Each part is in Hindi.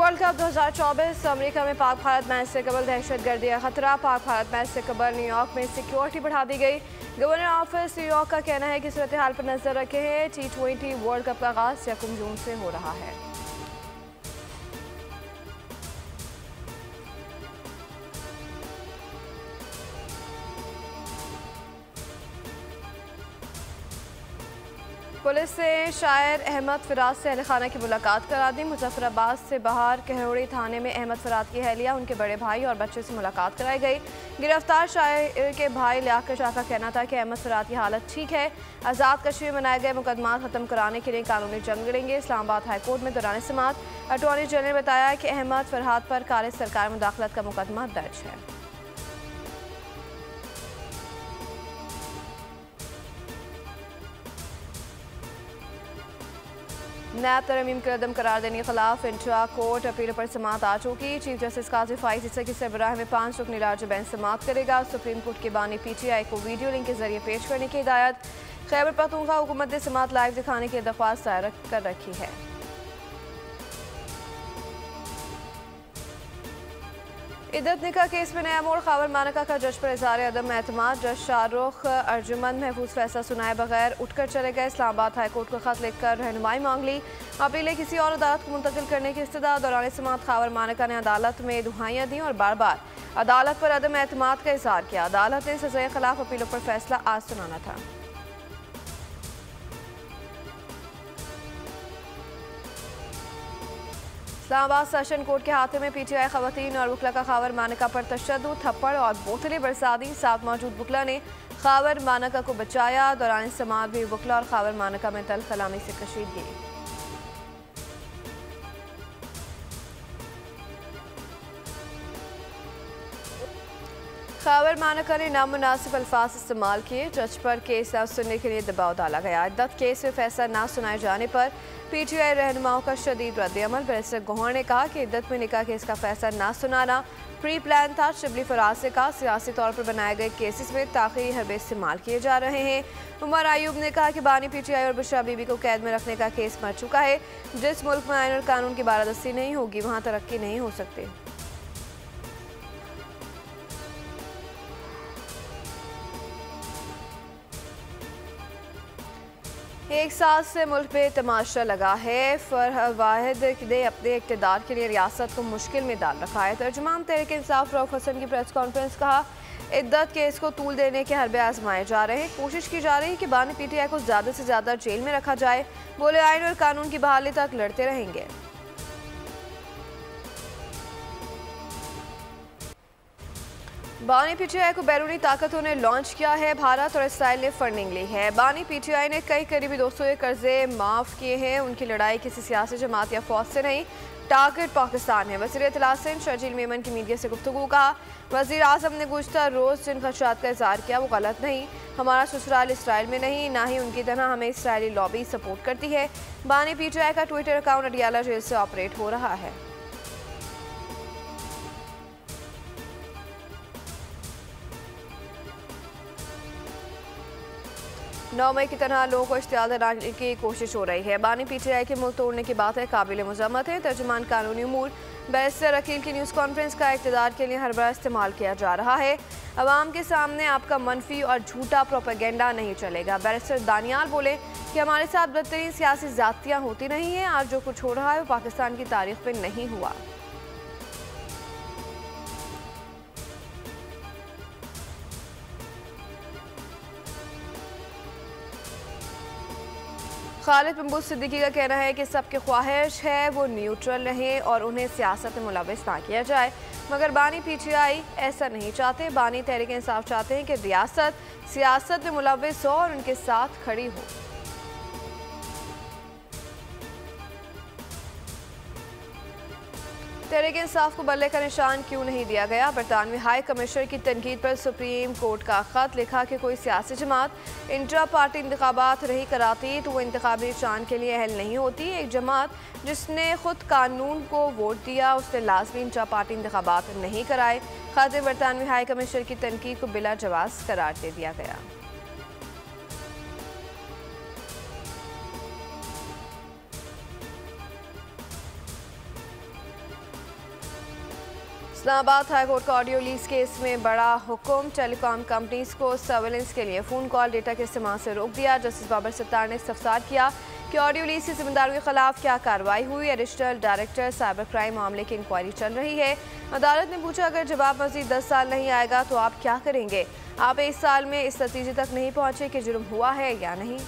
वर्ल्ड कप 2024 अमेरिका में पाक भारत मैच से कबल दहशतगर्दी का खतरा। पाक भारत मैच से कबल न्यूयॉर्क में सिक्योरिटी बढ़ा दी गई। गवर्नर ऑफिस न्यूयॉर्क का कहना है कि सूरत हाल पर नजर रखे हैं। T20 वर्ल्ड कप का आगाज 1 जून से हो रहा है। पुलिस ने शायर अहमद फराज से अहल खाना की मुलाकात करा दी। मुजफ्फराबाद से बाहर कहरोड़ी थाने में अहमद फराज की अहलिया, उनके बड़े भाई और बच्चे से मुलाकात कराई गई। गिरफ्तार शायर के भाई लियाकत शाह का कहना था कि अहमद फराज की हालत ठीक है। आज़ाद कश्मीर में बनाए गए मुकदमा खत्म कराने के लिए कानूनी जंग लड़ेंगे। इस्लामाबाद हाईकोर्ट में दौरान समाअत अटॉर्नी जनरल ने बताया कि अहमद फरहाद पर कार सरकार मुदाखलत का मुकदमा दर्ज है। नैब तरमीम के कदम करार देने के खिलाफ इंट्रा कोर्ट अपील पर समाअत आ चुकी। चीफ जस्टिस काजी फाइज ईसा की सरबराह में 5 रुकनी लार्ज बेंच समाअत करेगा। सुप्रीम कोर्ट के बानी PTI को वीडियो लिंक के जरिए पेश करने की हिदायत। खैबर पख्तूनख्वा हुकूमत ने समाअत लाइव दिखाने की दरख्वास्त दायर कर रखी है। इद्दत निकाह केस में नया मोड़। खैबर मानका का जज पर इज़हार अदम एतमाद। जज शाहरुख अर्जुमंद महफूज फैसला सुनाए बगैर उठकर चले गए। इस्लामाबाद हाईकोर्ट को खत लिखकर रहनुमाई मांग ली। अपीलें किसी और अदालत को मुंतकिल करने की इस्तदा। दौरान समाअत खैबर मानका ने अदालत में दुहाइयाँ दी और बार बार अदालत पर अदम एतमाद का इज़हार किया। अदालत ने सज़ा खिलाफ अपीलों पर फैसला आज सुनाना था। इस्लामाबाद सेशन कोर्ट के हाथों में PTI खवातीन और बुकला का खैबर मानका पर तशद्दुद, थप्पड़ और बोतलें बरसा दी। साथ मौजूद बुकला ने खैबर मानका को बचाया। दौरान समाअत भी बुकला और खैबर मानका में तल्ख कलामी से कशीदगी। खैबर मानका ने नामुनासिब अल्फाज इस्तेमाल किए। जज पर केस न सुनने के लिए दबाव डाला गया। इद्दत केस में फैसला न सुनाए जाने पर PTI रहनुमाओं का शदीद रद्द-ए-अमल। बैरिस्टर गौहर ने कहा कि इद्दत में निकाह केस का फैसला न सुनाना प्री प्लान था। शिबली फराज से कहा सियासी तौर पर बनाए गए केसेस में ताख़ीरी हरबे इस्तेमाल किए जा रहे हैं। उमर अयूब ने कहा कि बानी PTI और बुशरा बीबी को कैद में रखने का केस मर चुका है। जिस मुल्क में आईन और कानून की बारादस्ती नहीं होगी वहाँ तरक्की नहीं हो सकती। एक साल से मुल्क में तमाशा लगा है। फरहद वाहिद ने अपने इक़्तिदार के लिए रियासत को मुश्किल में डाल रखा है। तर्जुमान तहरीक इंसाफ रऊफ हसन की प्रेस कॉन्फ्रेंस। कहा इद्दत केस को तूल देने के हरबे आजमाए जा रहे हैं। कोशिश की जा रही है कि बानी PTI को ज़्यादा से ज़्यादा जेल में रखा जाए। बोले आइन और कानून की बहाली तक लड़ते रहेंगे। बानी PTI को बैरूनी ताकतों ने लॉन्च किया है। भारत और इसराइल ने फंडिंग ली है। बानी PTI ने कई करीबी दोस्तों के कर्जे माफ़ किए हैं। उनकी लड़ाई किसी सियासी जमात या फौज से नहीं, टारगेट पाकिस्तान है। वज़ीर इत्तला सिंध शर्जील मेमन की मीडिया से गुफ्तगू। कहा वज़ीर आज़म ने गुज़श्ता रोज़ जिन खदशात का इज़हार किया वो गलत नहीं। हमारा ससुराल इसराइल में नहीं, ना ही उनकी तरह हमें इसराइली लॉबी सपोर्ट करती है। बानी PTI का ट्विटर अकाउंट अडियाला जेल से ऑपरेट हो रहा है। 9 मई की तरह लोगों को इश्तियाल दिलाने की कोशिश हो रही है। बानी PTI के मुल्क तोड़ने की बात है काबिल मज़म्मत है। तर्जुमान कानूनी उमूर बैरिस्टर अकील की न्यूज़ कॉन्फ्रेंस का इक़्तिदार के लिए हर बार इस्तेमाल किया जा रहा है। अवाम के सामने आपका मनफी और झूठा प्रोपेगेंडा नहीं चलेगा। बैरिस्टर दानियाल बोले कि हमारे साथ बदतरीन सियासी ज़ातियाँ होती नहीं हैं। आज जो कुछ हो रहा है वो पाकिस्तान की तारीख में नहीं हुआ। खालिद महबूब सिद्दीकी का कहना है कि सबकी ख्वाहिश है वो न्यूट्रल रहें और उन्हें सियासत में मुलविस ना किया जाए, मगर बानी PTI ऐसा नहीं चाहते। बानी तहरीक इंसाफ चाहते हैं कि रियासत सियासत में मुलविस हो और उनके साथ खड़ी हो। तहरीक इंसाफ को बल्ले का निशान क्यों नहीं दिया गया? बरतानवी हाई कमिश्नर की तनकीद पर सुप्रीम कोर्ट का खत लिखा कि कोई सियासी जमात इंट्रा पार्टी इंतखाबात नहीं कराती तो वो इंतखाबी निशान के लिए अहल नहीं होती। एक जमात जिसने खुद कानून को वोट दिया उसने लाजमी इंट्रा पार्टी इंतखाबात नहीं कराए। खत में बरतानवी हाई कमिश्नर की तनकीद को बिला जवाब करार दे दिया गया। इस्लामाबाद हाईकोर्ट का ऑडियो लीज केस में बड़ा हुक्म। टेलीकॉम कंपनीज को सर्वेलेंस के लिए फ़ोन कॉल डेटा के इस्तेमाल से रोक दिया। जस्टिस बाबर सत्तार ने इस्तफसार किया कि ऑडियो लीज की जिम्मेदारों के खिलाफ क्या कार्रवाई हुई। एडिशनल डायरेक्टर साइबर क्राइम मामले की इंक्वायरी चल रही है। अदालत ने पूछा, अगर जवाब मजीद 10 साल नहीं आएगा तो आप क्या करेंगे? आप 1 साल में इस नतीजे तक नहीं पहुंचे कि जुर्म हुआ है या नहीं।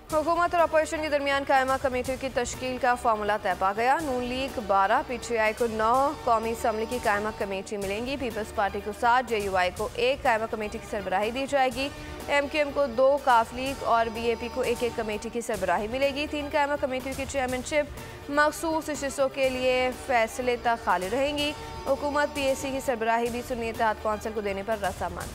हुकूमत और अपोजिशन के दरमियान कायमा कमेटियों की तश्कील का फार्मूला तय पा गया। नून लीग 12, PTI को 9 कौमी असम्बली की कायमा कमेटी मिलेंगी। पीपल्स पार्टी को 7, JUI को 1 कायमा कमेटी की सरबराही दी जाएगी। MQM को 2, काफ लीग और BAP को 1-1 कमेटी की सरबराही मिलेगी। 3 कायमा कमेटियों की चेयरमैनशिप मखसूस हिस्सों के लिए फैसले तक खाली रहेंगी। हुकूमत PAC की सरबराही भी सुन्नी इत्तेहाद कौंसिल को देने पर रजामंद।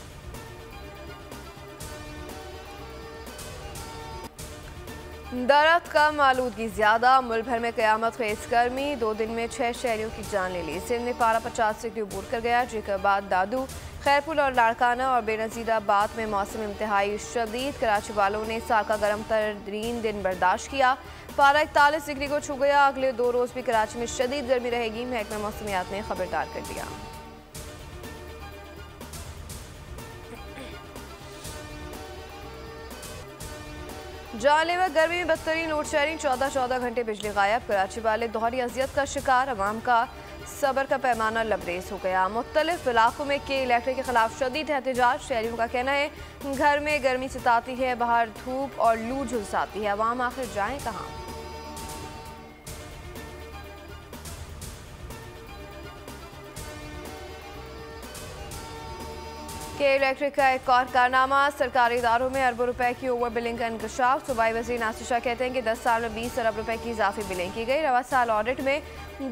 दरख्त कम, आलूदगी ज्यादा, मुल्क भर में कयामत खेज गर्मी। 2 दिन में 6 शहरियों की जान ले ली। सिंध में पारा 50 डिग्री ऊपर कर गया। जिकरबाद, दादू, खैरपुर और लाड़काना और बेनजीराबाद में मौसम इंतहाई शदीद। कराची वालों ने साल का गर्म तरीन दिन बर्दाश्त किया। पारा 41 डिग्री को छू गया। अगले 2 रोज भी कराची में शदीद गर्मी रहेगी। महकमा मौसमियात ने खबरदार कर दिया। जानलेवा गर्मी में बदतरीन लोड शेडिंग, 14 घंटे बिजली गायब। कराची वाले दोहरी अजियत का शिकार। अवाम का सब्र का पैमाना लबरेज हो गया। मुख्तलिफ इलाकों में के इलेक्ट्रिक के खिलाफ शदीद एहतजाज। शहरियों का कहना है घर में गर्मी सताती है, बाहर धूप और लू झुलसाती है। अवाम आखिर जाएं कहाँ? के इलेक्ट्रिक का एक और कारनामा। सरकारी इदारों में अरबों रुपए की ओवर बिलिंग का इंकशाफ। सूबाई वज़ीर नासिर शाह कहते हैं कि 10 साल में 20 अरब रुपए की इजाफी बिलिंग की गई। रवा साल ऑडिट में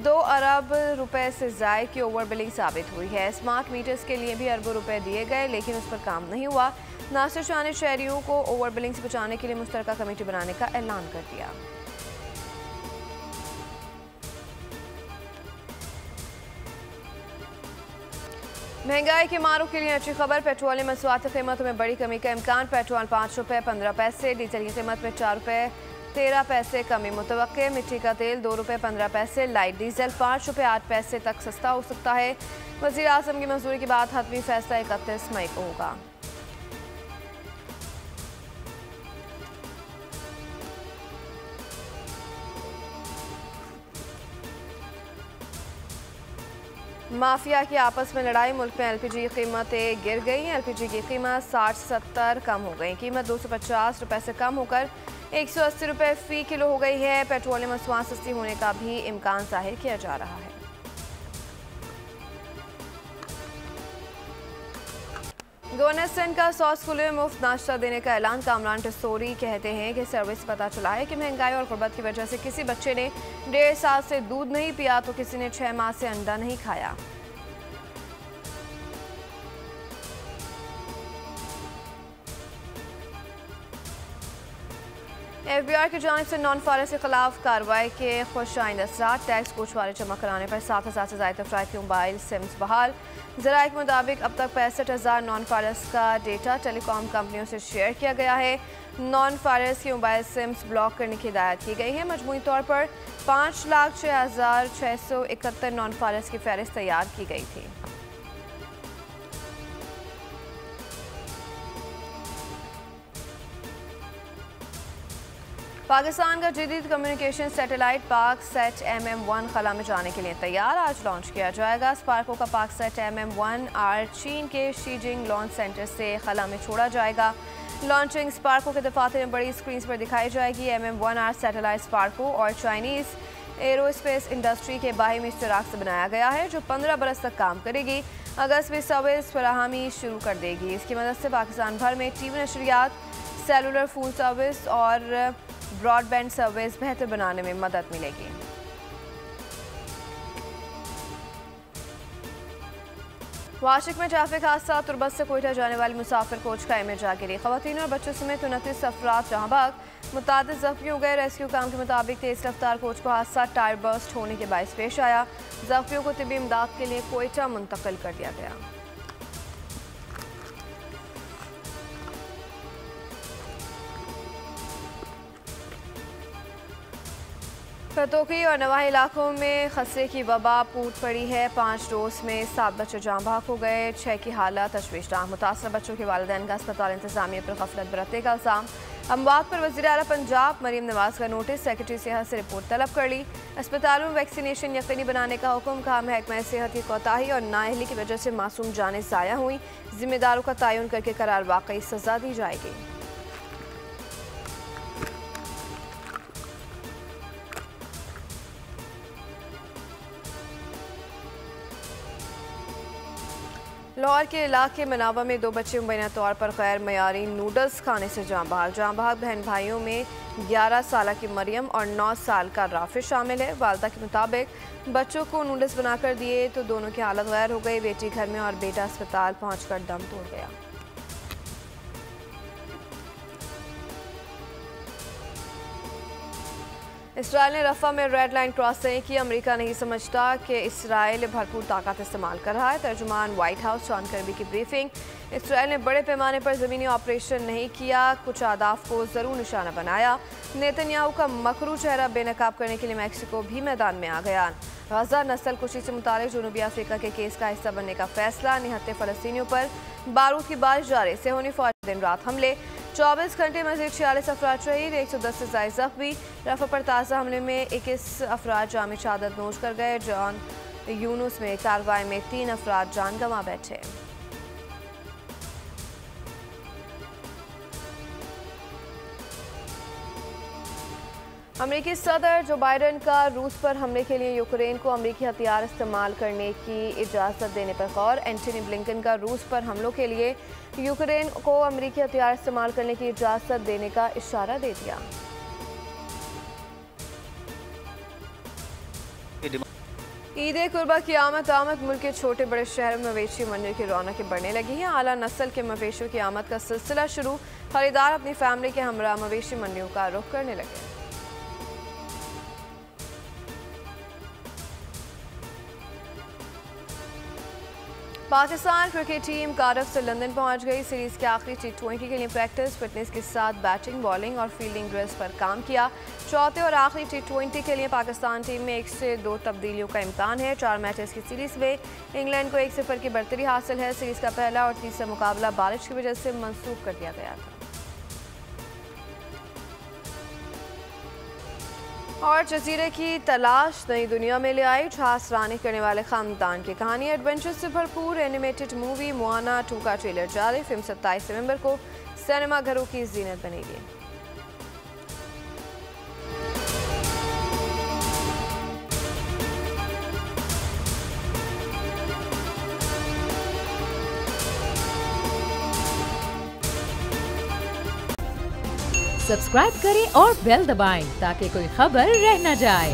2 अरब रुपए से ज़ायद की ओवर बिलिंग साबित हुई है। स्मार्ट मीटर्स के लिए भी अरबों रुपए दिए गए, लेकिन उस पर काम नहीं हुआ। नासिर शाह ने शहरियों को ओवर बिलिंग से बचाने के लिए मुश्तरका कमेटी बनाने का ऐलान कर दिया। महंगाई के मारों के लिए अच्छी खबर। पेट्रोल मसवात की कीमतों में बड़ी कमी का इम्कान। पेट्रोल 5 रुपये 15 पैसे, डीजल की कीमत में 4 रुपये 13 पैसे कमी मुतवक्के। मिट्टी का तेल 2 रुपये 15 पैसे, लाइट डीजल 5 रुपये 8 पैसे तक सस्ता हो सकता है। वज़ीर आज़म की मंजूरी के बाद हतमी फैसला 31 मई को होगा। माफिया की आपस में लड़ाई। मुल्क में LPG की कीमतें गिर गई हैं। LPG की कीमत 60-70 कम हो गई। कीमत 250 रुपये से कम होकर 180 रुपये फ़ी किलो हो गई है। पेट्रोलियम मसवात सस्ती होने का भी इम्कान जाहिर किया जा रहा है। गवर्नर सिंध का 100 स्कूलों में मुफ्त नाश्ता देने का ऐलान। कामरान टिस्सोरी कहते हैं कि सर्विस से पता चला है कि महंगाई और गुर्बत की वजह से किसी बच्चे ने 1.5 साल से दूध नहीं पिया तो किसी ने 6 माह से अंडा नहीं खाया। FBI की जानिब से नॉन फारिस के खिलाफ कार्रवाई के खुश आइंद असरात। टैक्स कोचवारे जमा कराने पर 7,000 से ज़ायद अफराद के मोबाइल सिम्स बहाल। ज़राए के मुताबिक अब तक 65,000 नॉन फारिस का डेटा टेलीकॉम कंपनियों से शेयर किया गया है। नॉन फारिस के मोबाइल सिम्स ब्लॉक करने की हिदायत की गई है। मजमूई तौर पर 5,06,671 नॉन फारिस की फहरिस्त तैयार की गई थी। पाकिस्तान का जदीद कम्युनिकेशन सैटेलाइट पाक सेट MM1 खला में जाने के लिए तैयार। आज लॉन्च किया जाएगा। स्पार्को का पाक सेट MM1R चीन के शीजिंग लॉन्च सेंटर से खला में छोड़ा जाएगा। लॉन्चिंग स्पार्को के दफातर में बड़ी स्क्रीन पर दिखाई जाएगी। MM1R सैटेलाइट स्पार्को और चाइनीज़ एरोस्पेस इंडस्ट्री के बाहिमी इश्तराक से बनाया गया है, जो 15 बरस तक काम करेगी। अगस्त में सर्विस फराहमी शुरू कर देगी। इसकी मदद से पाकिस्तान भर में TV नशरियात, सेलुलर फोन सर्विस और ब्रॉडबैंड सर्विस बेहतर बनाने में मदद मिलेगी। वाशिक में ट्रैफिक हादसा। तुरबत से कोयटा जाने वाली मुसाफिर कोच का इमेज आ गिरी। खवातीन और बच्चों समेत 29 अफराद जहां भाग, मुतादिद जख्मी हो गए। रेस्क्यू काम के मुताबिक तेज रफ्तार कोच को हादसा टायर बर्स्ट होने के बायस पेश आया। जख्मियों को तिब्बी इमदाद के लिए कोयटा मुंतकिल कर दिया गया। फतोकी और नवाही इलाकों में खसरे की वबा फूट पड़ी है। 5 डोज में 7 बच्चे जाँ बहक हो गए। 6 की हालत तशवीशनाक। मुतासर बच्चों के वालिदैन का अस्पताल इंतजामिया पर गफलत बरतने का इल्जाम। अमवात पर वज़ीर आला पंजाब मरीम नवाज का नोटिस। सेक्रेटरी सेहत से रिपोर्ट तलब कर ली। अस्पतालों में वैक्सीनेशन यकीनी बनाने का हुक्म। कहा महकमा सेहत की कोताही और नाअहली की वजह से मासूम जानें ज़ाया हुई। जिम्मेदारों का तयन करके करार वाकई सजा दी जाएगी। लाहौर के इलाके मनावा में 2 बच्चे मुबैना तौर पर गैर मयारी नूडल्स खाने से जाँ बहक बहन भाइयों में 11 साल की मरियम और 9 साल का राफिज शामिल है। वालदा के मुताबिक बच्चों को नूडल्स बनाकर दिए तो दोनों की हालत गैर हो गई। बेटी घर में और बेटा अस्पताल पहुंचकर दम तोड़ गया। इसराइल ने रफा में रेड लाइन क्रॉस नहीं की। अमेरिका नहीं समझता कि इसराइल भरपूर ताकत इस्तेमाल कर रहा है। तर्जुमान व्हाइट हाउस शॉन कर्बी की ब्रीफिंग। इसराइल ने बड़े पैमाने पर ज़मीनी ऑपरेशन नहीं किया, कुछ अहदाफ को ज़रूर निशाना बनाया। नेतन्याहू का मकरू चेहरा बेनकाब करने के लिए मैक्सिको भी मैदान में आ गया। गजा नस्ल कुशी से मुतालिक जनूबी अफ्रीका के केस का हिस्सा बनने का फैसला। निहत्ते फ़लस्तीनियों पर बारूद की बारिश जारी। सेहोनी फौज दिन रात हमले। 24 घंटे मजीद 46 अफराद शहीद, 110 से ज़ायद ज़ख्मी। रफा पर ताज़ा हमले में 21 अफराद जाम शहादत नोश कर गए। जॉन यूनुस में कार्रवाई में 3 अफराद जान गंवा बैठे। अमेरिकी सदर जो बाइडन का रूस पर हमले के लिए यूक्रेन को अमेरिकी हथियार इस्तेमाल करने की इजाज़त देने पर गौर। एंटनी ब्लिंकन का रूस पर हमलों के लिए यूक्रेन को अमेरिकी हथियार इस्तेमाल करने की इजाज़त देने का इशारा दे दिया। ईद कुर्बा की आमद मुल्क के छोटे बड़े शहरों में मवेशी मंडियों की रौनकें बढ़ने लगी हैं। आला नस्ल के मवेशियों की आमद का सिलसिला शुरू। खरीदार अपनी फैमिली के हमरा मवेशी मंडियों का रुख करने लगे। पाकिस्तान क्रिकेट टीम कार्डिफ से लंदन पहुंच गई। सीरीज के आखिरी T20 के लिए प्रैक्टिस फिटनेस के साथ बैटिंग, बॉलिंग और फील्डिंग ड्रिल्स पर काम किया। चौथे और आखिरी T20 के लिए पाकिस्तान टीम में 1 से 2 तब्दीलियों का इम्कान है। 4 मैचेस की सीरीज में इंग्लैंड को 1-0 की बढ़तरी हासिल है। सीरीज का पहला और तीसरा मुकाबला बारिश की वजह से मंसूख कर दिया गया था। और जजीरे की तलाश नई दुनिया में ले आई झांस रानी करने वाले खानदान की कहानी। एडवेंचर से भरपूर एनिमेटेड मूवी मोआना 2 का ट्रेलर जारी। फिल्म 27 नवंबर को सिनेमा घरों की जीनत बनेगी। सब्सक्राइब करें और बेल दबाएं ताकि कोई खबर रह न जाए।